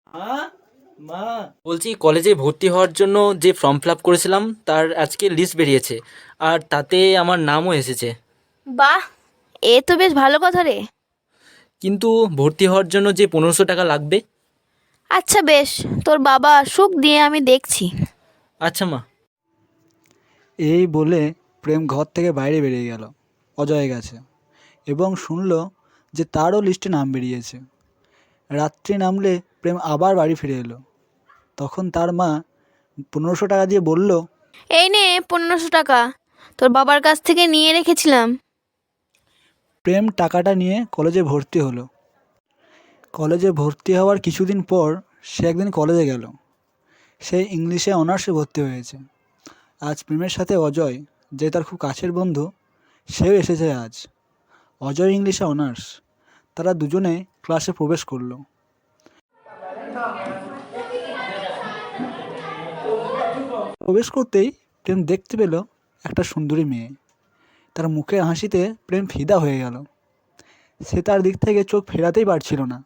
মা মা বলছি, কলেজে ভর্তি হওয়ার জন্য যে ফর্ম ফিল আপ করেছিলাম তার আজকে লিস্ট বেরিয়েছে, আর তাতে আমার নামও এসেছে। বাহ, এ তো বেশ ভালো কথা রে। কিন্তু ভর্তি হওয়ার জন্য যে 1500 টাকা লাগবে। আচ্ছা বেশ, তোর বাবা আসুক, দিয়ে আমি দেখছি। আচ্ছা মা। এই বলে প্রেম ঘর থেকে বাইরে বেরিয়ে গেল অজয়ের কাছে এবং শুনল যে তারও লিস্টে নাম বেরিয়েছে। রাত্রি নামলে প্রেম আবার বাড়ি ফিরে এলো। তখন তার মা 1500 টাকা দিয়ে বলল, এই নে 1500 টাকা, তোর বাবার কাছ থেকে নিয়ে রেখেছিলাম। প্রেম টাকাটা নিয়ে কলেজে ভর্তি হলো। কলেজে ভর্তি হওয়ার কিছুদিন পর সে একদিন কলেজে গেল। সে ইংলিশে অনার্সে ভর্তি হয়েছে। আজ প্রেমের সাথে অজয়, যে তার খুব কাছের বন্ধু, সেও এসেছে আজ। অজয় ইংলিশে অনার্স। তারা দুজনে ক্লাসে প্রবেশ করলো। প্রবেশ করতেই প্রেম দেখতে পেল একটা সুন্দরী মেয়ে। তার মুখের হাসিতে প্রেম ফিদা হয়ে গেল। সে তার দিক থেকে চোখ ফেরাতেই পারছিল না।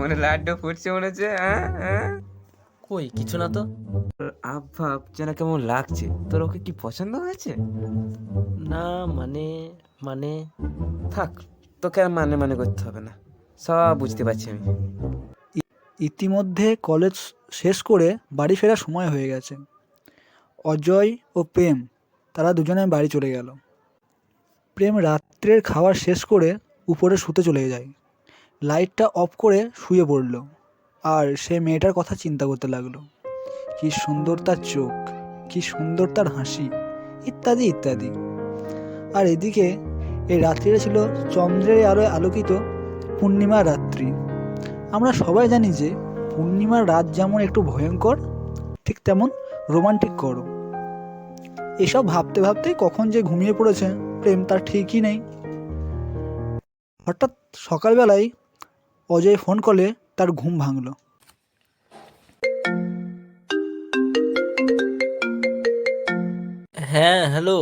মনে লাড্ডু ফুটছে মনে হচ্ছে। হ্যাঁ হ্যাঁ, কই কিছু না তো। আপ ভাব যেন কেমন লাগছে। তোর ওকে কি পছন্দ হয়েছে? না মানে মানে থাক, তোকে আর মানে মানে করতে হবে না, সব বুঝতে পারছি আমি। ইতিমধ্যে কলেজ শেষ করে বাড়ি ফেরার সময় হয়ে গেছে। অজয় ও প্রেম তারা দুজনে বাড়ি চলে গেল। প্রেম রাত্রের খাবার শেষ করে উপরে শুতে চলে যায়। লাইটটা অফ করে শুয়ে পড়ল আর সে মেয়েটার কথা চিন্তা করতে লাগলো। কি সুন্দর তার চোখ, কি সুন্দর তার হাসি, ইত্যাদি ইত্যাদি। আর এদিকে এই রাত্রিটা ছিল চন্দ্রের আলোয় আলোকিত পূর্ণিমা রাত্রি। আমরা সবাই জানি যে পূর্ণিমার রাত যেমন একটু ভয়ঙ্কর, ঠিক তেমন রোমান্টিক করো। এসব ভাবতে ভাবতেই কখন যে ঘুমিয়ে পড়েছে প্রেম তার ঠিকই নেই। হঠাৎ সকালবেলায় অজয় ফোন কলে তার ঘুম ভাঙল। হ্যাঁ হ্যালো।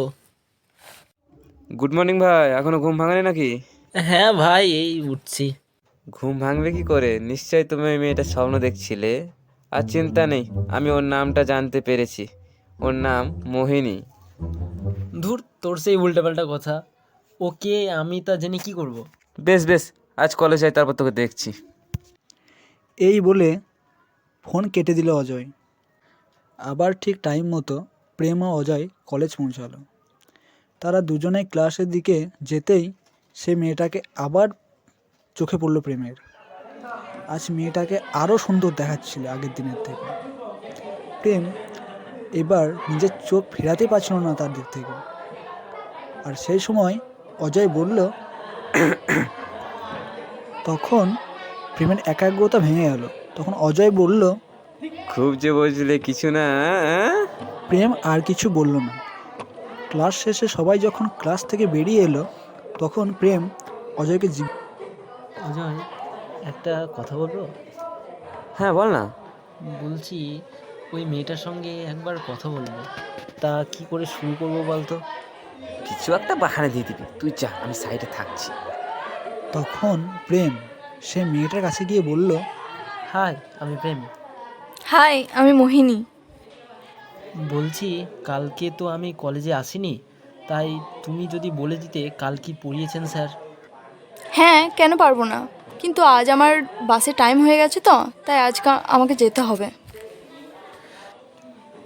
গুড মর্নিং ভাই, এখনো ঘুম ভাঙানি নাকি? হ্যাঁ ভাই, এই উঠছি। ঘুম ভাঙবে কি করে? নিশ্চয়ই তুমি ওই মেয়েটার স্বপ্ন দেখছিলে। আর চিন্তা নেই, আমি ওর নামটা জানতে পেরেছি। ওর নাম মোহিনী। ধুর, তোর সেই উল্টাপাল্টা কথা। ওকে আমি তা জেনে কি করব? বেশ বেশ, আজ কলেজ যাই, তারপর তোকে দেখছি। এই বলে ফোন কেটে দিল অজয়। আবার ঠিক টাইম মতো প্রেম ও অজয় কলেজ পৌঁছালো। তারা দুজনে ক্লাসের দিকে যেতেই সে মেয়েটাকে আবার চোখে পড়ল প্রেমের। আজ মেয়েটাকে আরও সুন্দর দেখাচ্ছিল আগের দিনের থেকে। প্রেম এবার নিজের চোখ ফেরাতে পারছিল না তার দিক থেকে। আর সেই সময় অজয় বলল, তখন প্রেমের একাগ্রতা ভেঙে গেল। তখন অজয় বলল, খুব যে বুঝলে কিছু না। হ্যাঁ? প্রেম আর কিছু বলল না। ক্লাস শেষে সবাই যখন ক্লাস থেকে বেরিয়ে এলো তখন প্রেম অজয়কে অজয়, একটা কথা বলবো? হ্যাঁ বল না। বলছি, ওই মেয়েটার সঙ্গে একবার কথা বলবো, তা কি করে শুরু করবো বলতো? কিছু একটা বাহানা দিয়ে দিবি, তুই যা, আমি সাইডে থাকছি। তখন প্রেম সে মেয়েটার কাছে গিয়ে বলল, হাই, আমি প্রেম। হাই, আমি মোহিনী। বলছি, কালকে তো আমি কলেজে আসিনি, তাই তুমি যদি বলে দিতে কাল কি পড়িয়েছেন স্যার। হ্যাঁ, কেন পারবো না, কিন্তু আজ আমার বাসে টাইম হয়ে গেছে তো, তাই আজকে আমাকে যেতে হবে।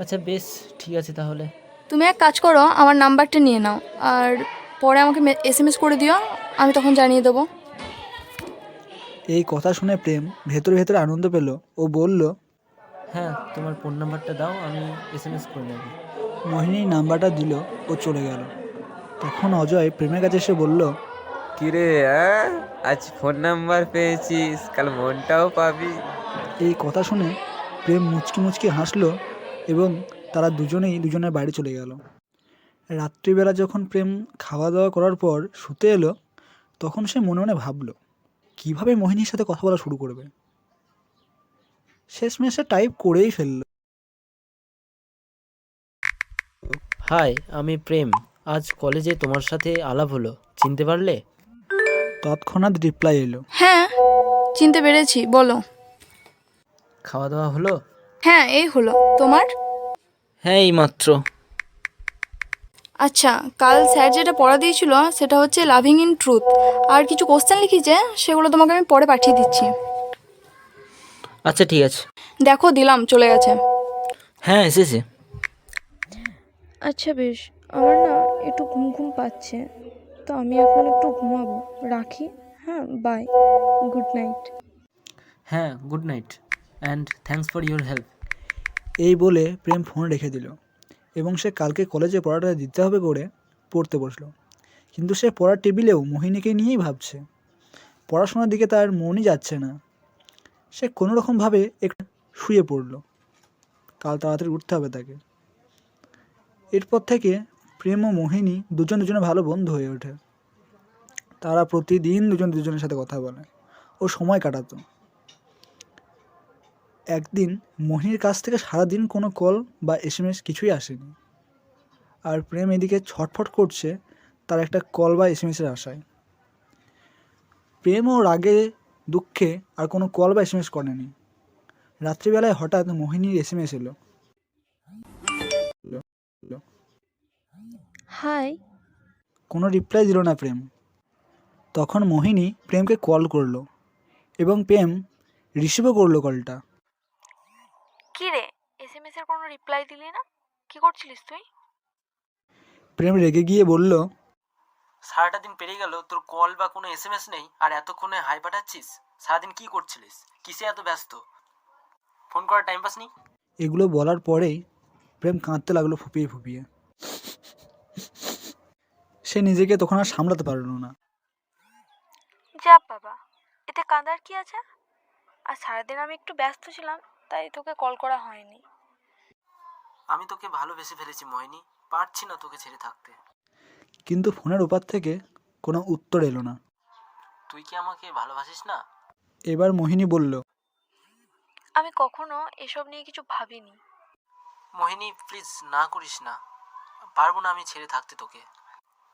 আচ্ছা বেশ, ঠিক আছে তাহলে। তুমি এক কাজ করো, আমার নাম্বারটা নিয়ে নাও আর পরে আমাকে SMS করে দিও, আমি তখন জানিয়ে দেবো। এই কথা শুনে প্রেম ভেতরে ভেতরে আনন্দ পেল ও বলল, হ্যাঁ, তোমার ফোন নাম্বারটা দাও, আমি SMS করে নেব। মোহিনী নাম্বারটা দিল ও চলে গেল। তখন অজয় প্রেমের কাছে এসে বলল, কিরে, আজ ফোন নাম্বার পেয়েছিস, কাল মনটাও পাবি। এই কথা শুনে প্রেম মুচকি মুচকি হাসলো এবং তারা দুজনেই দুজনের বাড়ি চলে গেল। রাত্রিবেলা যখন প্রেম খাওয়া দাওয়া করার পর শুতে এলো তখন সে মনে মনে ভাবলো কিভাবে মোহিনীর সাথে কথা বলা শুরু করবে। শেষমেশ সে টাইপ করেই ফেলল। হাই, আমি প্রেম। আজ কলেজে তোমার সাথে আলাপ হলো, চিনতে পারলে? তৎক্ষণাৎ রিপ্লাই এলো। হ্যাঁ, চিনতে পেরেছি, বলো। খাওয়া দাওয়া হলো? হ্যাঁ, এই হলো। তোমার? হ্যাঁ, এই মাত্র। আচ্ছা, কাল স্যার যেটা পড়া দিয়েছিল সেটা হচ্ছে লাভিং ইন ট্রুথ। আর কিছু কোশ্চেন লিখিছে, সেগুলো তোমাকে আমি পরে পাঠিয়ে দিচ্ছি। আচ্ছা, ঠিক আছে। দেখো, দিলাম, চলে গেছে। হ্যাঁ, এসেছে। আচ্ছা বেশ, আমার না একটু ঘুম ঘুম পাচ্ছে, তো আমি এখন একটু ঘুমাবো। রাখি। হ্যাঁ, বাই, গুড নাইট। হ্যাঁ, good night and thanks for your help. এই বলে প্রেম ফোন রেখে দিল এবং সে কালকে কলেজে পড়াটা দিতে হবে করে পড়তে বসলো। কিন্তু সে পড়ার টেবিলেও মোহিনীকে নিয়েই ভাবছে। পড়াশোনার দিকে তার মনই যাচ্ছে না। সে কোনো রকমভাবে একটু শুয়ে পড়ল। কাল তাড়াতাড়ি উঠতে হবে তাকে। এরপর থেকে প্রেম ও মোহিনী দুজনে ভালো বন্ধু হয়ে ওঠে। তারা প্রতিদিন দুজনের সাথে কথা বলে ও সময় কাটাতো। একদিন মোহিনীর কাছ থেকে সারাদিন কোনো কল বা এসএমএস কিছুই আসেনি। আর প্রেম এদিকে ছটফট করছে তার একটা কল বা এসএমএসের আশায়। প্রেম ও রাগে দুঃখে আর কোনো কল বা এসএমএস করেনি। রাত্রিবেলায় হঠাৎ মোহিনীর এসএমএস এলো। হাই। কোনো রিপ্লাই দিল না প্রেম। তখন মোহিনী প্রেমকে কল করলো এবং প্রেম রিসিভও করলো কলটা। কি রে, এসএমএস এর কোনো রিপ্লাই দিলি না? কি করছিলিস তুই? প্রেম রেগে গিয়ে বলল, সারাটা দিন পেরিয়ে গেল, তোর কল বা কোনো এসএমএস নেই, আর এতক্ষণে হাই পাঠাচ্ছিস? সারাদিন কি করছিলিস? কিসে এত ব্যস্ত? ফোন করার টাইম পাস নেই? এগুলো বলার পরেই প্রেম কাঁদতে লাগলো ফুপিয়ে ফুপিয়ে। সে নিজেকে তখন আর সামলাতে পারল না। যা বাবা, এতে কাঁদার কি আছে? আর সারাদিন আমি একটু ব্যস্ত ছিলাম, তাই তোকে কল করা হয়নি। আমি তোকে ভালোবেসে ফেলেছি মোহিনী, পারছি না তোকে ছেড়ে থাকতে। কিন্তু ফোনের ওপার থেকে কোনো উত্তর এলো না। তুই কি আমাকে ভালোবাসিস না? এবার মোহিনী বলল, আমি কখনো এসব নিয়ে কিছু ভাবিনি। মোহিনী, প্লিজ না করিস না। পারবো না আমি ছেড়ে থাকতে তোকে।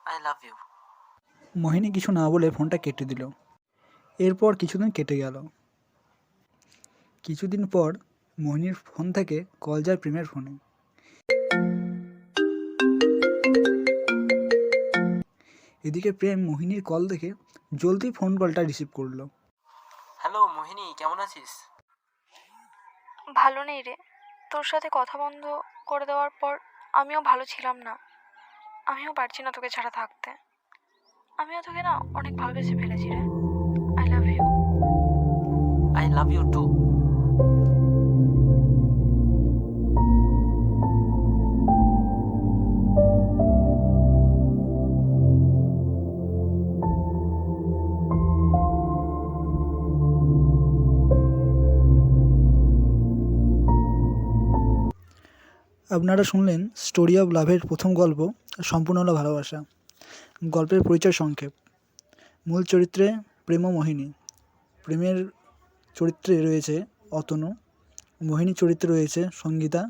I love you. মোহিনী কিছু না বলে ফোনটা কেটে দিল। এরপর কিছুদিন কেটে গেল। কিছুদিন পর মোহিনীর ফোন থেকে কল যায় প্রেমের ফোনে। এদিকে প্রেম মোহিনীর কল দেখে জলদি ফোন কলটা রিসিভ করলো। হ্যালো মোহিনী, কেমন আছিস? ভালো নেই রে, তোর সাথে কথা বন্ধ করে দেওয়ার পর আমিও ভালো ছিলাম না। আমিও পারছি না তোকে ছাড়া থাকতে। আমিও তোকে না অনেক ভালোবেসে ফেলেছি রে। I love you. I love you too. আপনারা শুনলেন স্টোরি অফ লাভের প্রথম গল্প সম্পূর্ণ হলো ভালোবাসা। গল্পের পরিচয় সংক্ষেপ। মূল চরিত্রে প্রেম ও মোহিনী। প্রেমের চরিত্রে রয়েছে অতনু, মোহিনী চরিত্রে রয়েছে সঙ্গীতা,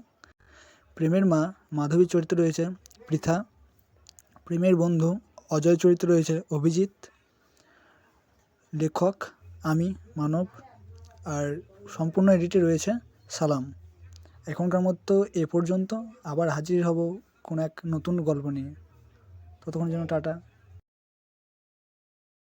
প্রেমের মা মাধবীর চরিত্রে রয়েছে পৃথা, প্রেমের বন্ধু অজয় চরিত্রে রয়েছে অভিজিৎ, লেখক আমি মানব, আর সম্পূর্ণ এডিটে রয়েছে সালাম। এখনকার মতো এ পর্যন্ত। আবার হাজির হব কোনো এক নতুন গল্প নিয়ে। ততক্ষণ জন্য টাটা।